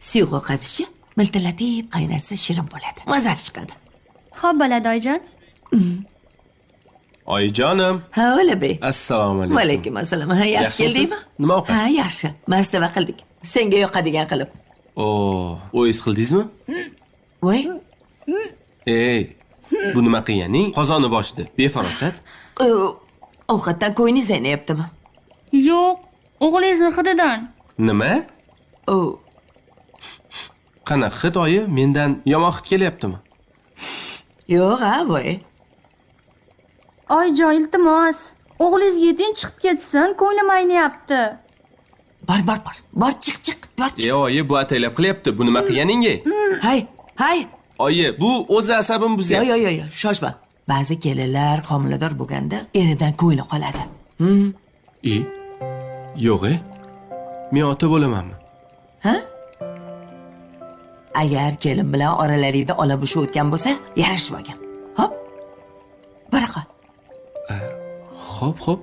Suyuq ovqatchi miltillatib qaynatsa shirin bo'ladi. Mazasi chiqadi. Xo'p bo'ladi oyijon. Oyijonim. Ha, O'labek. Assalomu alaykum. Va alaykum assalom. Ha, yaxshi Yaxshimisiz? keldingmi? Nima ovqat? Ha, yaxshi. Mastava qildik. Senga yoqadigan qilib. O'yiz qildingizmi? Voy, Ey, bu nima qilganing? Qozoni boshida befarosat. ovqatdan ko'nglingiz aynayaptimi? Yo'q, o'g'lingizni hididan. Nima? Qanaqa hid oyi? Mendan yomon hid kelyaptimi? Yo'q, ha, voy. Oyijon, iltimos. O'g'lingizga yeting chiqib ketsin, ko'nglim aynayapti. Bor, chiq, bor. Oyi, bu ataylab qilyapti. Bu nima qilganingga? Hay. Oyi, bu o'zi asabim buzyapti. Yo'q, shoshma. Ba'zi kelinlar homilador bo'lganda eridan ko'ngli qoladi. Yo'q, men ota bo'lamanmi? Ha? Agar kelin bilan oralaringda olabushi o'tgan bo'lsa, yarashib olgin. Hop. Baraqa. Xo'p.